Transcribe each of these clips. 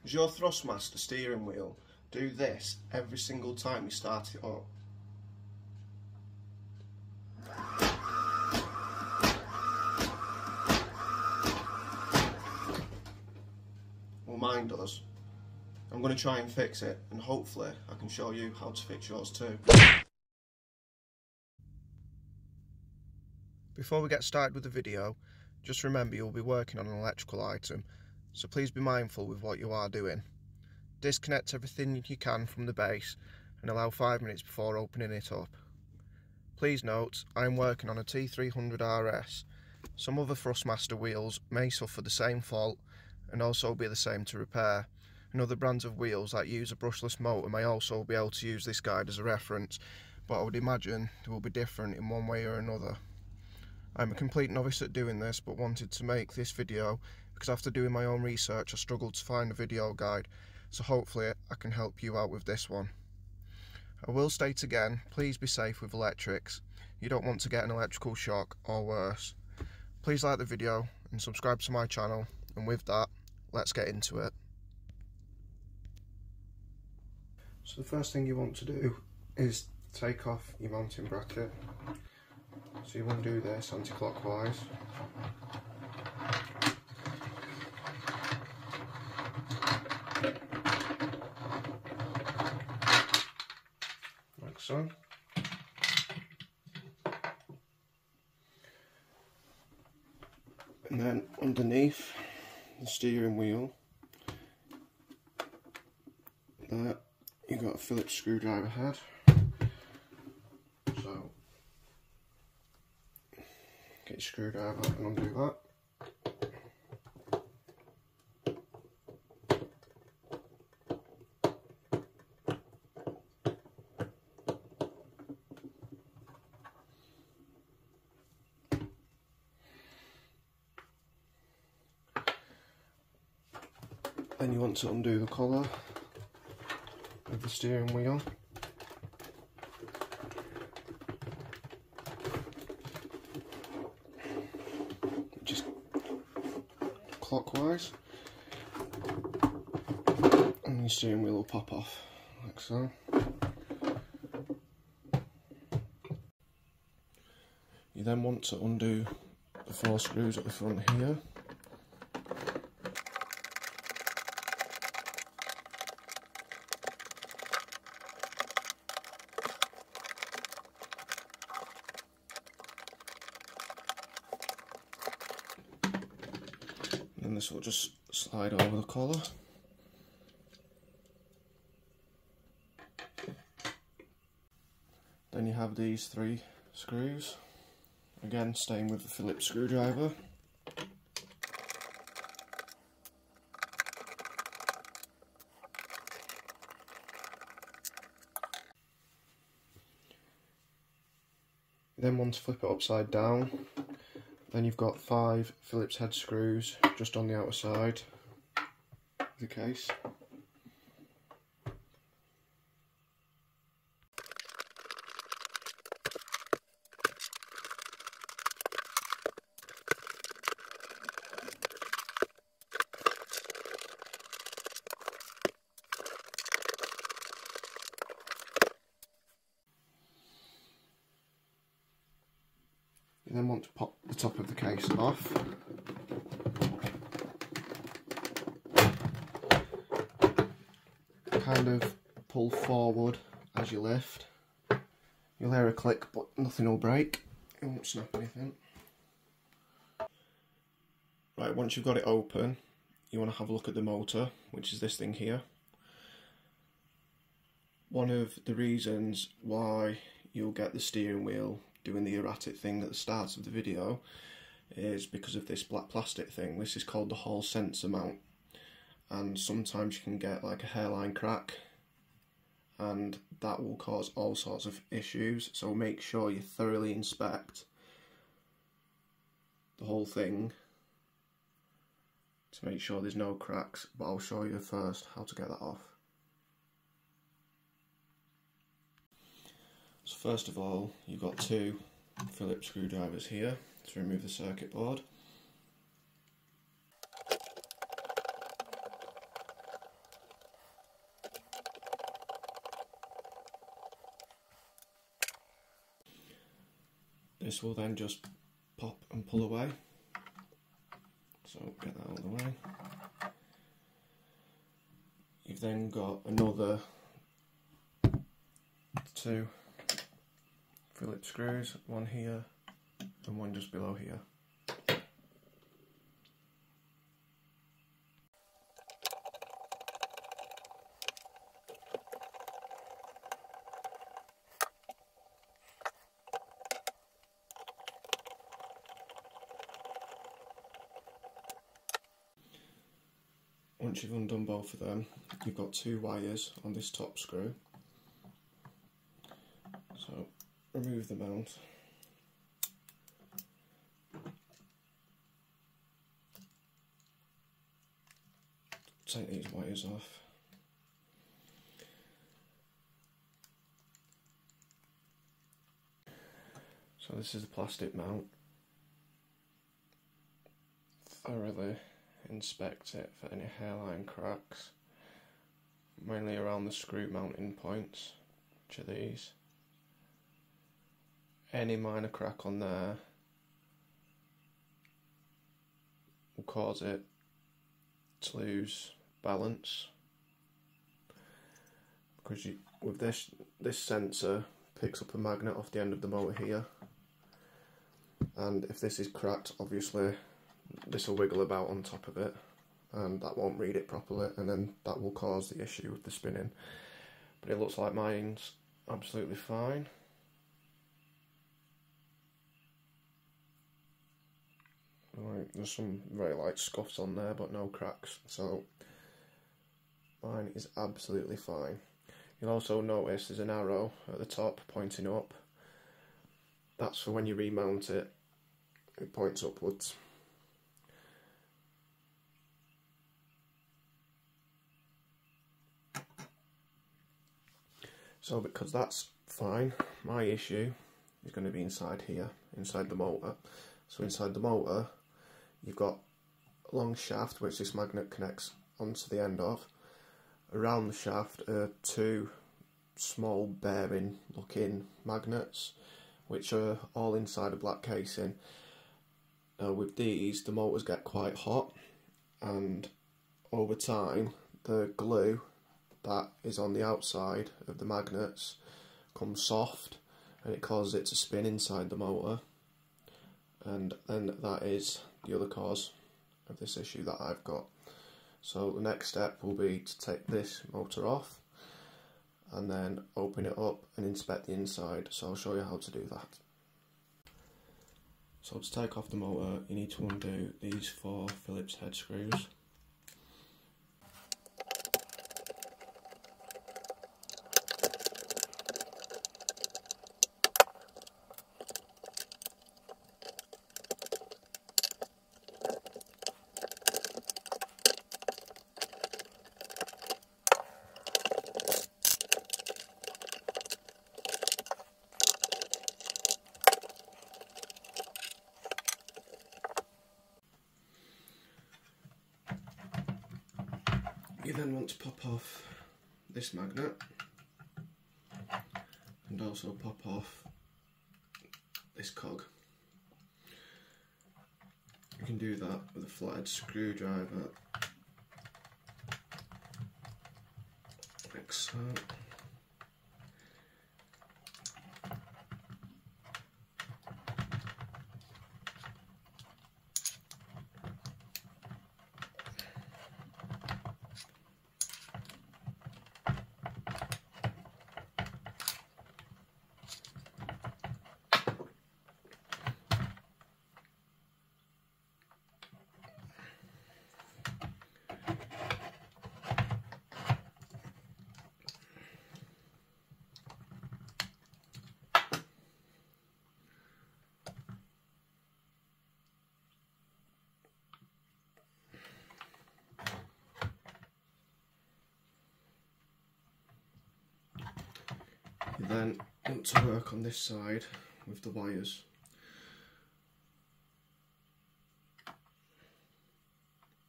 is your thrustmaster steering wheel. Do this every single time you start it up. Well, mine does. I'm going to try and fix it, and hopefully I can show you how to fix yours too. Before we get started with the video, just remember you'll be working on an electrical item, so please be mindful with what you are doing. Disconnect everything you can from the base and allow 5 minutes before opening it up. Please note, I am working on a T300 RS. Some other thrustmaster wheels may suffer the same fault and also be the same to repair, and other brands of wheels that use a brushless motor may also be able to use this guide as a reference, but I would imagine they will be different in one way or another. I'm a complete novice at doing this, but wanted to make this video because after doing my own research I struggled to find a video guide, so hopefully I can help you out with this one. I will state again, please be safe with electrics. You don't want to get an electrical shock or worse. Please like the video and subscribe to my channel, and with that, let's get into it. So the first thing you want to do is take off your mounting bracket. So you want to do this anti-clockwise. Like so. And then underneath the steering wheel, there you've got a Phillips screwdriver head. So get your screwdriver and undo that. Then you want to undo the collar of the steering wheel. Just clockwise, and your steering wheel will pop off like so. You then want to undo the 4 screws at the front here. And this will just slide over the collar. Then you have these 3 screws, again staying with the Phillips screwdriver. You then want to flip it upside down. Then you've got 5 Phillips head screws just on the outer side of the case. You then want to pop the top of the case off. Kind of pull forward as you lift. You'll hear a click, but nothing will break. It won't snap anything. Right, once you've got it open, you want to have a look at the motor, which is this thing here. One of the reasons why you'll get the steering wheel doing the erratic thing at the start of the video is because of this black plastic thing. This is called the Hall sensor mount, and sometimes you can get like a hairline crack, and that will cause all sorts of issues. So make sure you thoroughly inspect the whole thing to make sure there's no cracks, but I'll show you first how to get that off. So first of all, you've got 2 Phillips screwdrivers here to remove the circuit board. this will then just pop and pull away. So get that out of the way. You've then got another 2 Phillips screws, one here and one just below here. Once you've undone both of them, you've got 2 wires on this top screw. So remove the mount. Take these wires off. So this is the plastic mount. Thoroughly inspect it for any hairline cracks, mainly around the screw mounting points, which are these. Any minor crack on there will cause it to lose balance, because with this sensor picks up a magnet off the end of the motor here, and if this is cracked, obviously this will wiggle about on top of it and that won't read it properly, and then that will cause the issue with the spinning. But it looks like mine's absolutely fine. Right, there's some very light scuffs on there but no cracks, so mine is absolutely fine. You'll also notice there's an arrow at the top pointing up. That's for when you remount it, it points upwards. So because that's fine, my issue is going to be inside here, inside the motor. So inside the motor, you've got a long shaft which this magnet connects onto the end of. Around the shaft are 2 small bearing looking magnets which are all inside a black casing. Now with these, the motors get quite hot, and over time the glue that is on the outside of the magnets comes soft and it causes it to spin inside the motor, and then that is the other cause of this issue that I've got. So the next step will be to take this motor off and then open it up and inspect the inside, so I'll show you how to do that. So to take off the motor, you need to undo these 4 Phillips head screws. You then want to pop off this magnet and also pop off this cog. You can do that with a flathead screwdriver, like so. You then want to work on this side with the wires.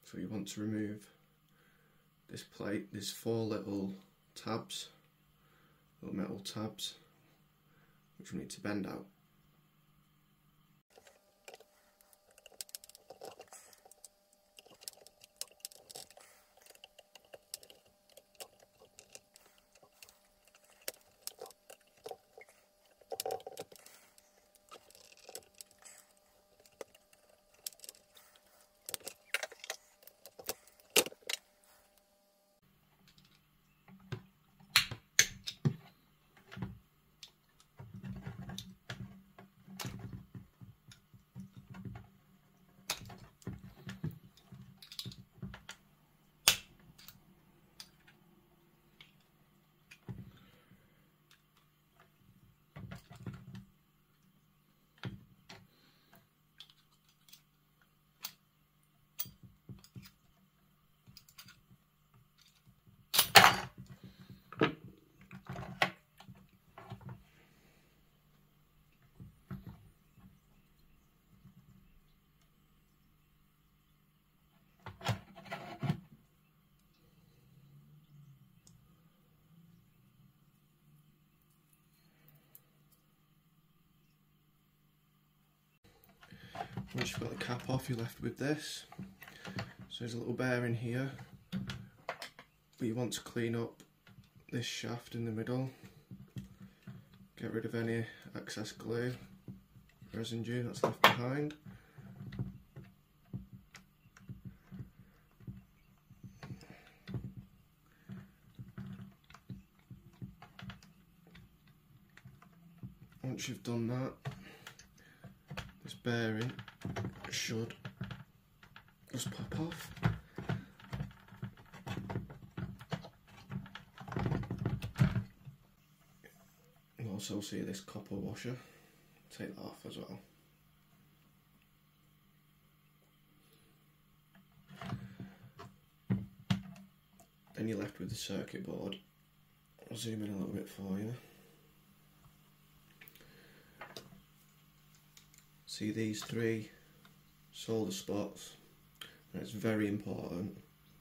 So you want to remove this plate. There's 4 little tabs, little metal tabs, which we need to bend out. Once you've got the cap off, you're left with this. So there's a little bearing here, but you want to clean up this shaft in the middle, get rid of any excess glue, residue that's left behind. Once you've done that, this bearing should just pop off. You'll also see this copper washer, take that off as well. Then you're left with the circuit board. I'll zoom in a little bit for you. See these three solder spots, and it's very important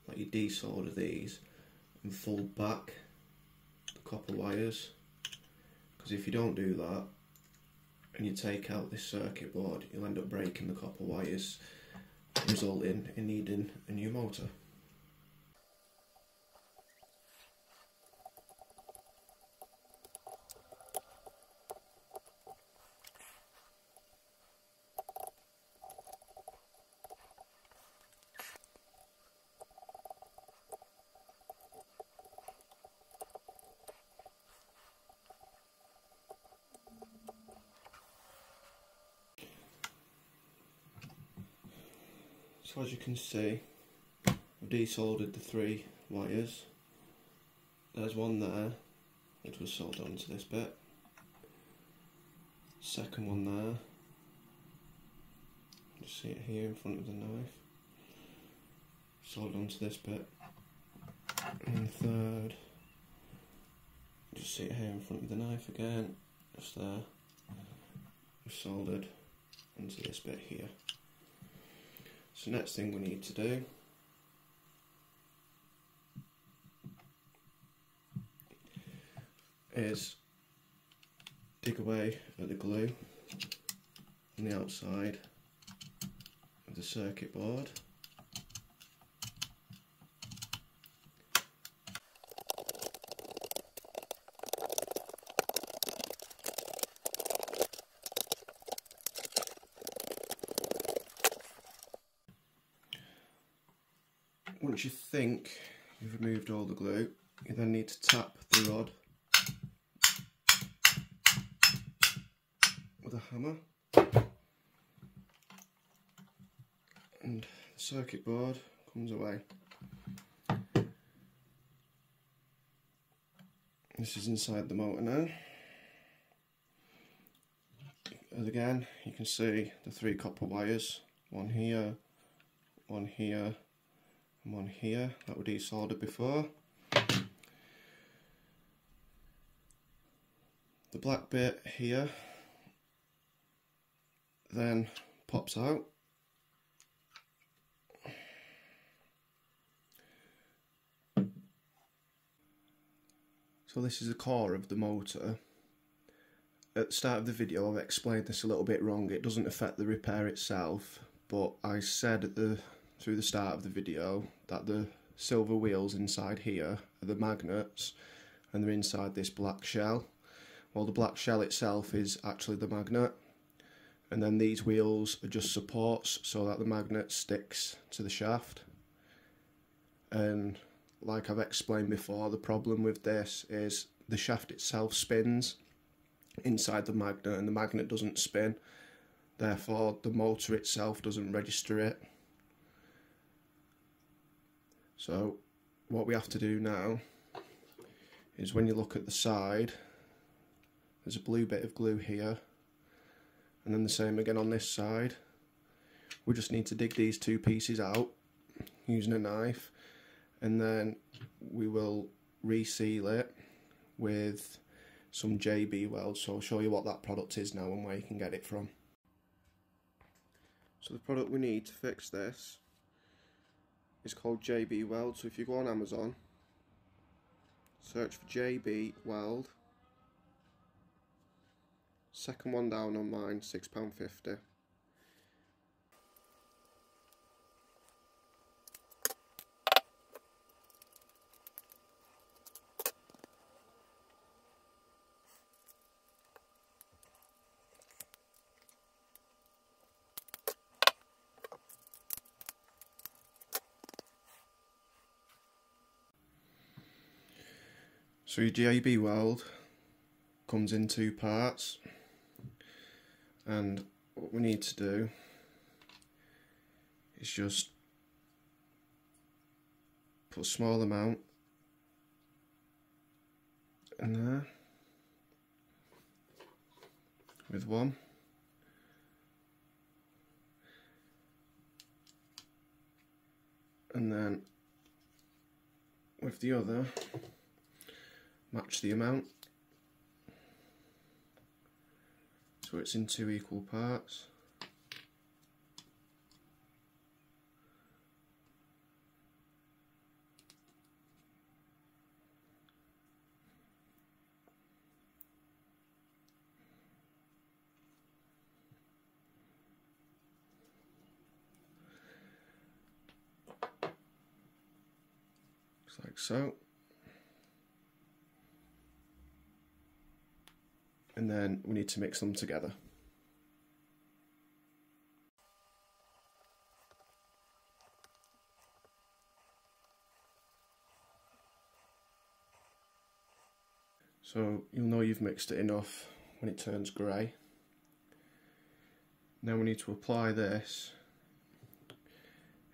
that you desolder these and fold back the copper wires, because if you don't do that and you take out this circuit board, you'll end up breaking the copper wires, resulting in needing a new motor. So as you can see, I've desoldered the three wires. There's one there, which was soldered onto this bit. Second one there. Just see it here in front of the knife. Soldered onto this bit. And third, just see it here in front of the knife again. Just there. Soldered onto this bit here. So next thing we need to do is dig away at the glue on the outside of the circuit board. Once you think you've removed all the glue, you then need to tap the rod with a hammer, and the circuit board comes away. This is inside the motor now. And again, you can see the three copper wires, one here, one here, and one here, that were desoldered before. The black bit here then pops out. So this is the core of the motor. At the start of the video I've explained this a little bit wrong. It doesn't affect the repair itself, but I said through the start of the video that the silver wheels inside here are the magnets, and they're inside this black shell. Well, the black shell itself is actually the magnet, and then these wheels are just supports so that the magnet sticks to the shaft. And like I've explained before, the problem with this is the shaft itself spins inside the magnet and the magnet doesn't spin, therefore the motor itself doesn't register it. So what we have to do now is, when you look at the side, there's a blue bit of glue here, and then the same again on this side. We just need to dig these two pieces out using a knife, and then we will reseal it with some JB Weld. So I'll show you what that product is now and where you can get it from. So the product we need to fix this is called JB Weld. So if you go on Amazon, search for JB Weld. Second one down on mine, £6.50. So your JB Weld comes in two parts, and what we need to do is just put a small amount in there with one, and then with the other match the amount so it's in two equal parts. Just like so. And then we need to mix them together. So you'll know you've mixed it enough when it turns grey. Now we need to apply this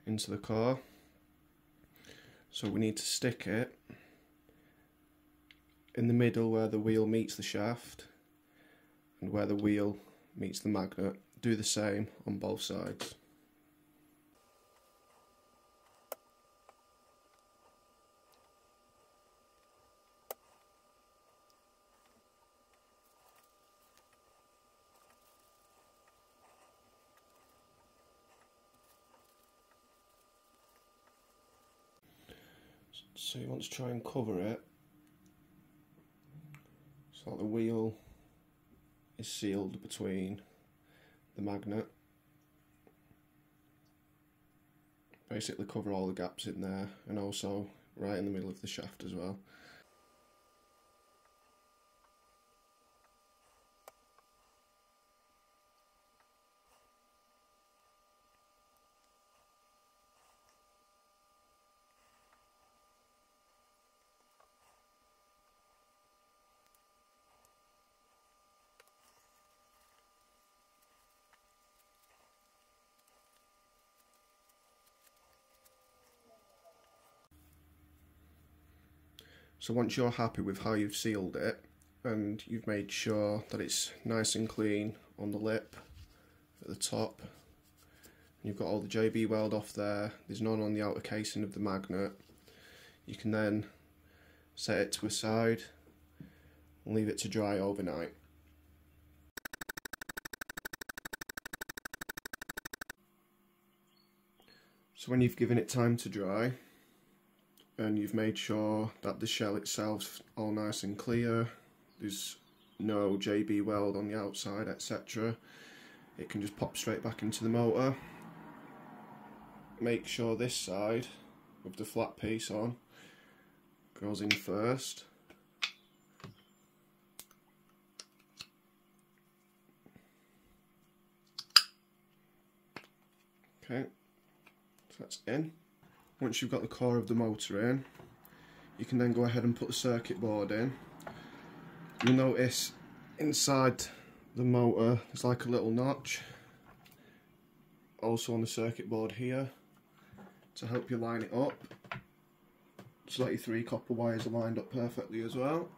into the core. So we need to stick it in the middle where the wheel meets the shaft and where the wheel meets the magnet. Do the same on both sides. So you want to try and cover it so that the wheel is sealed between the magnet. Basically cover all the gaps in there, and also right in the middle of the shaft as well. So once you're happy with how you've sealed it, and you've made sure that it's nice and clean on the lip at the top, and you've got all the JB Weld off there, there's none on the outer casing of the magnet, you can then set it to a side and leave it to dry overnight. So when you've given it time to dry, and you've made sure that the shell itself's all nice and clear, there's no JB Weld on the outside, etc., it can just pop straight back into the motor. Make sure this side with the flat piece on goes in first. Okay, so that's in. Once you've got the core of the motor in, you can then go ahead and put the circuit board in. You'll notice inside the motor there's like a little notch, also on the circuit board here, to help you line it up, so that your three copper wires are lined up perfectly as well.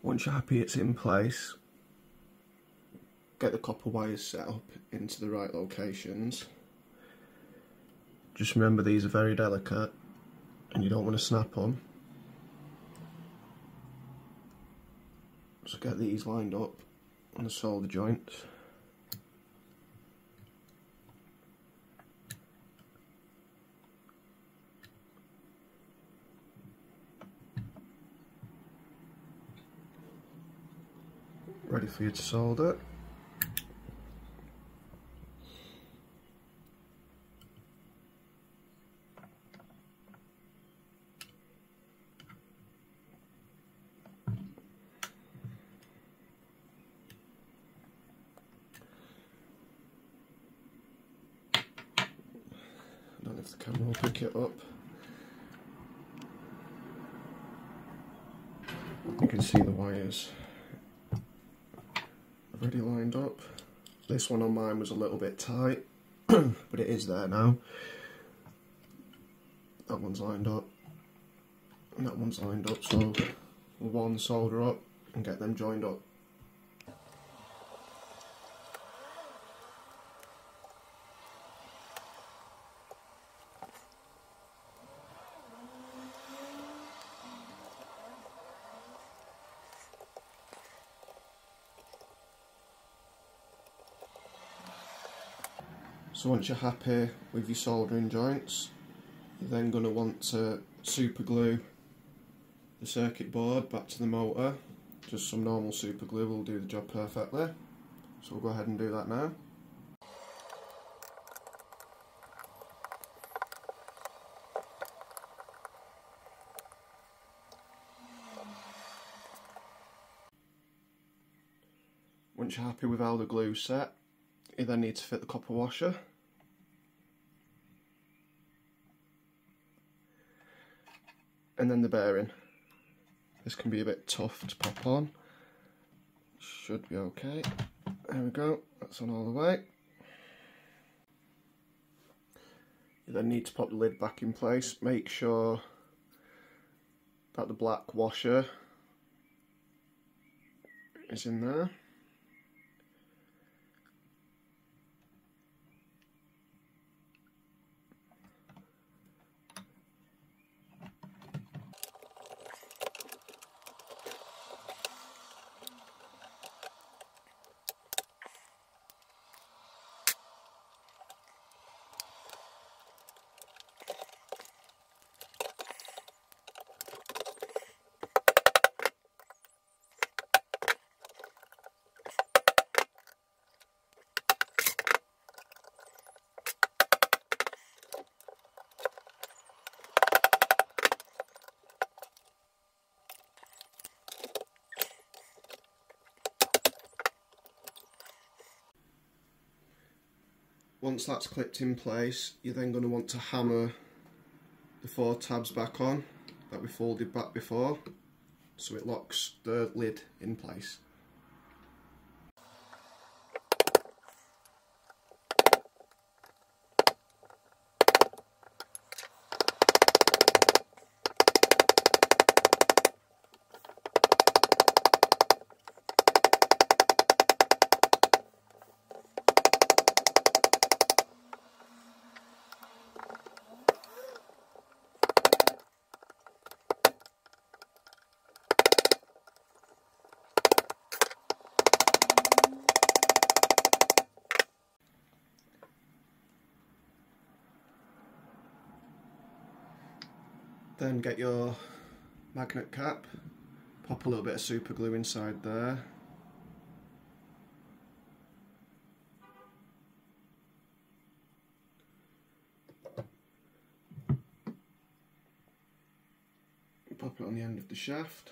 Once you're happy it's in place, get the copper wires set up into the right locations. Just remember these are very delicate and you don't want to snap them. So get these lined up on the solder joints. Ready for you to solder. if the camera will pick it up. You can see the wires already lined up. This one on mine was a little bit tight, but it is there now. That one's lined up, and that one's lined up, so we'll one solder up and get them joined up. So once you're happy with your soldering joints, you're then going to want to super glue the circuit board back to the motor. Just some normal super glue will do the job perfectly. So we'll go ahead and do that now. Once you're happy with how the glue's set, you then need to fit the copper washer. And then the bearing. This can be a bit tough to pop on. Should be okay. There we go, that's on all the way. You then need to pop the lid back in place. Make sure that the black washer is in there. Once that's clipped in place, you're then going to want to hammer the 4 tabs back on that we folded back before, so it locks the lid in place. Then get your magnet cap, pop a little bit of super glue inside there. Pop it on the end of the shaft.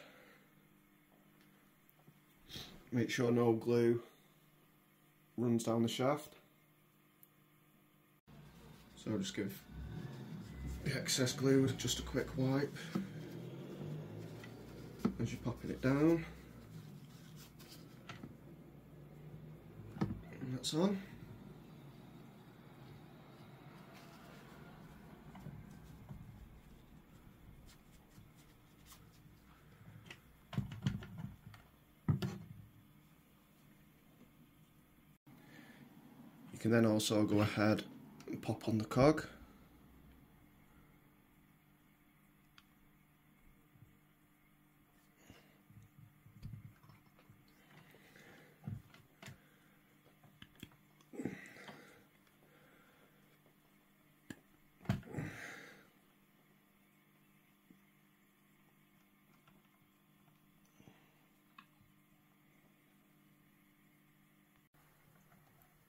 Make sure no glue runs down the shaft. So just give the excess glue just a quick wipe as you're popping it down, and that's on. You can then also go ahead and pop on the cog.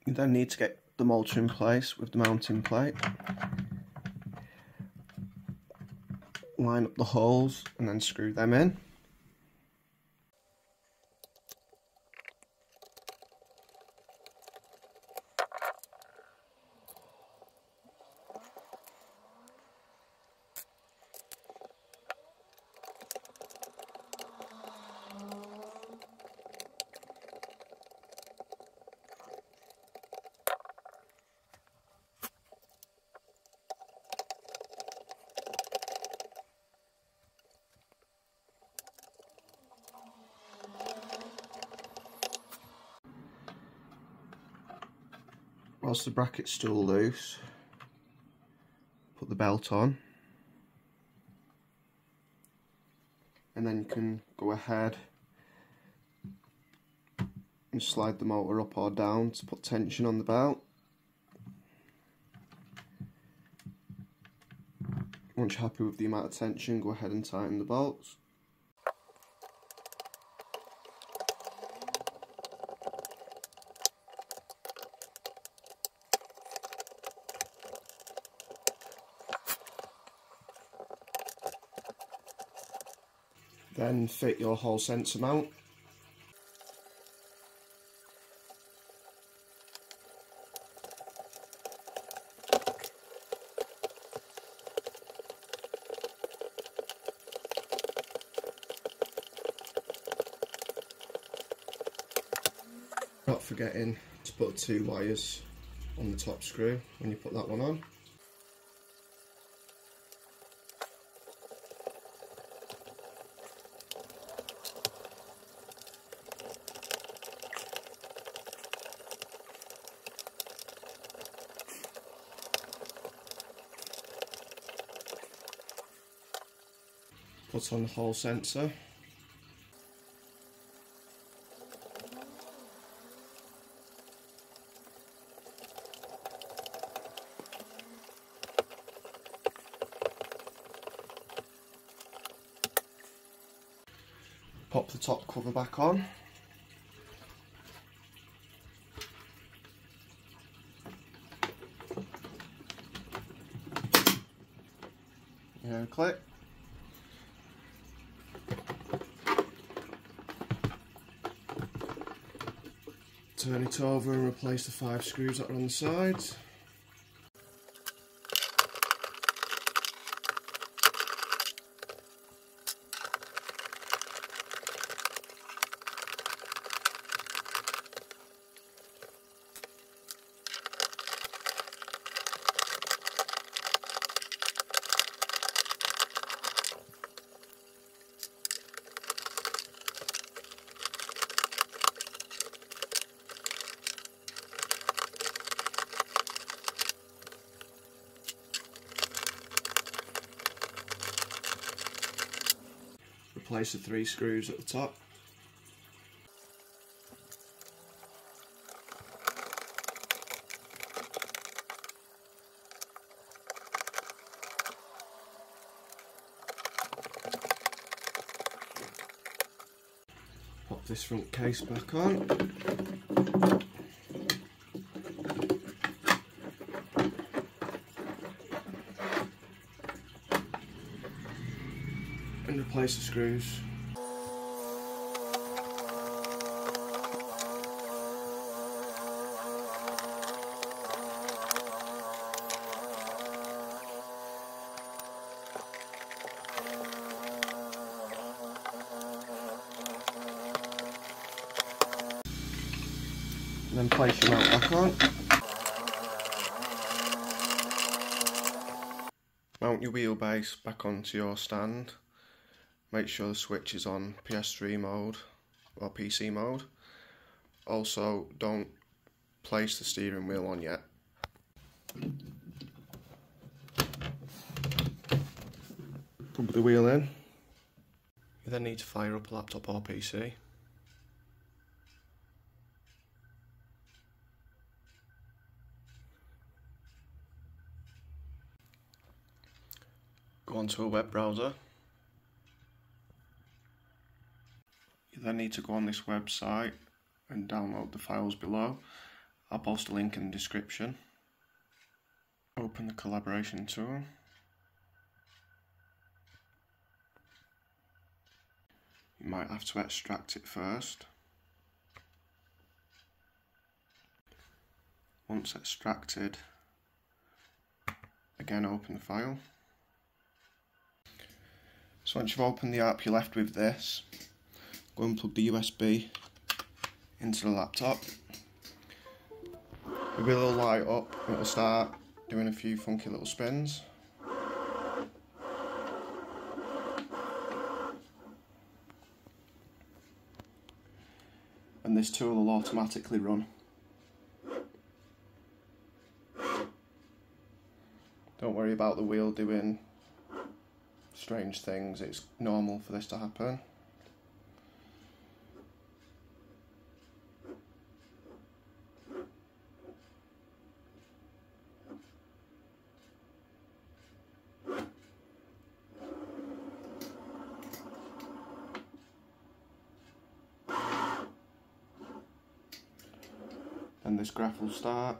You then need to get the motor in place with the mounting plate. Line up the holes and then screw them in. Whilst the bracket's still loose, put the belt on, and then you can go ahead and slide the motor up or down to put tension on the belt. Once you're happy with the amount of tension, go ahead and tighten the bolts. Then fit your Hall sensor mount. Not forgetting to put 2 wires on the top screw when you put that one on. Put on the Hall sensor. Pop the top cover back on. Click. Turn it over and replace the 5 screws that are on the sides. Replace the 3 screws at the top. Pop this front case back on. And replace the screws. And then place your mount back on. Mount your wheelbase back onto your stand. Make sure the switch is on PS3 mode or PC mode. Also, don't place the steering wheel on yet. Plug the wheel in. You then need to fire up a laptop or PC. Go onto a web browser. You then need to go on this website and download the files below. I'll post a link in the description. Open the collaboration tool. You might have to extract it first. Once extracted, again open the file. So once you've opened the app, you're left with this. Go and plug the USB into the laptop. It will light up, it'll start doing a few funky little spins. And this tool will automatically run. Don't worry about the wheel doing strange things, it's normal for this to happen. And this graph will start.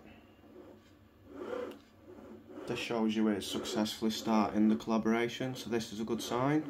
This shows you it's successfully starting the collaboration, so this is a good sign.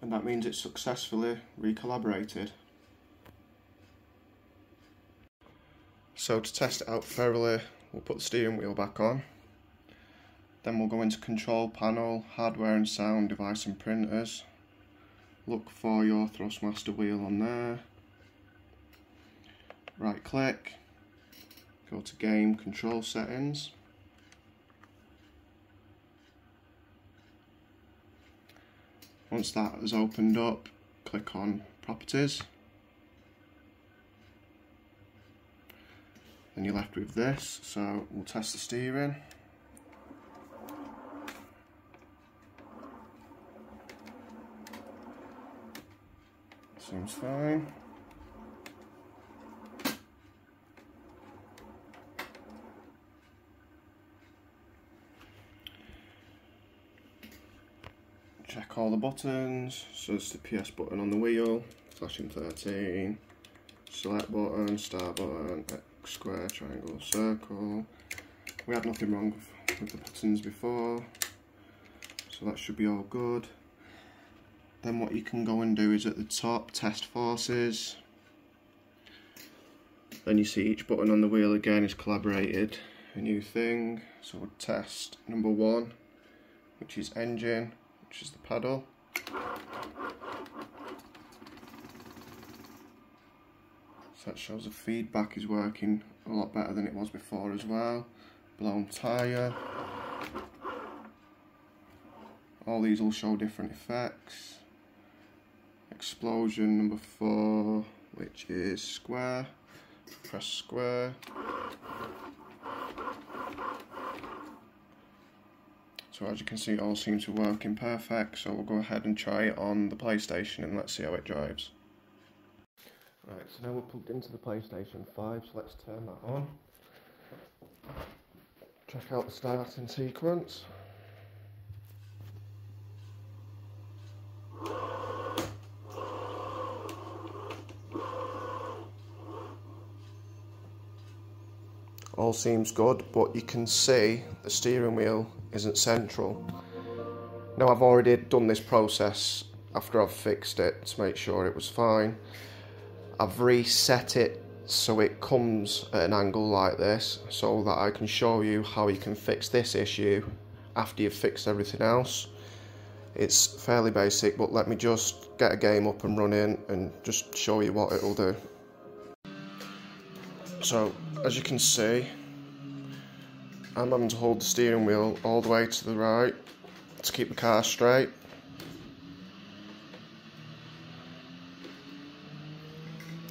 And that means it's successfully recollaborated. So to test it out thoroughly, we'll put the steering wheel back on. Then we'll go into control panel, hardware and sound, device and printers. Look for your thrustmaster wheel on there. Right click, go to game control settings. Once that has opened up, click on properties. Then you're left with this, so we'll test the steering. Seems fine. Check all the buttons, so it's the PS button on the wheel, flashing 13, select button, start button, X, square, triangle, circle. We had nothing wrong with the buttons before, so that should be all good. Then what you can go and do is at the top, test forces. Then you see each button on the wheel again is collaborated, a new thing. So we'll test number 1, which is engine, which is the paddle. So that shows the feedback is working a lot better than it was before as well. Blown tyre. All these will show different effects. Explosion number 4, which is square. Press square. So as you can see, it all seems to be working perfect, so we'll go ahead and try it on the PlayStation and let's see how it drives. Right, so now we're plugged into the PlayStation 5, so let's turn that on. Check out the starting sequence. All seems good, but you can see the steering wheel isn't central. Now I've already done this process after I've fixed it to make sure it was fine. I've reset it so it comes at an angle like this, so that I can show you how you can fix this issue after you've fixed everything else. It's fairly basic, but let me just get a game up and running and just show you what it'll do. So, as you can see, I'm having to hold the steering wheel all the way to the right to keep the car straight.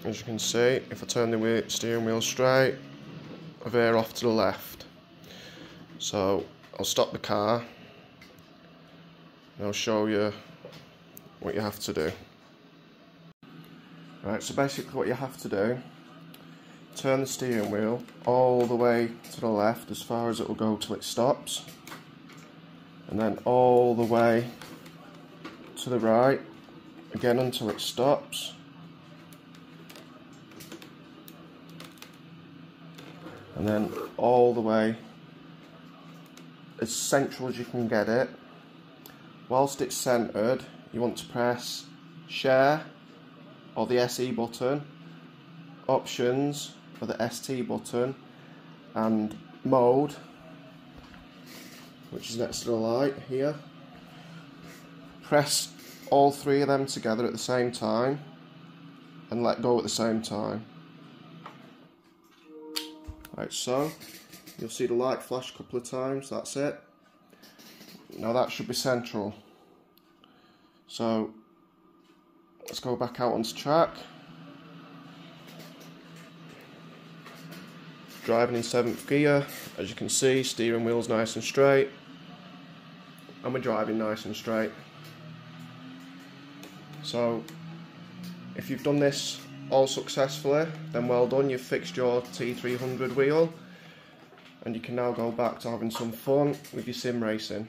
As you can see, if I turn the steering wheel straight, I veer off to the left. So, I'll stop the car and I'll show you what you have to do. Right, so basically what you have to do, turn the steering wheel all the way to the left as far as it will go till it stops, and then all the way to the right again until it stops, and then all the way as central as you can get it. Whilst it's centered, you want to press share or the SE button, options for the ST button, and mode, which is next to the light here. press all three of them together at the same time and let go at the same time. Like so. You'll see the light flash a couple of times, that's it. Now that should be central. So let's go back out onto track. Driving in 7th gear, as you can see, steering wheel's nice and straight, and we're driving nice and straight. So if you've done this all successfully, then well done, you've fixed your T300 wheel, and you can now go back to having some fun with your sim racing.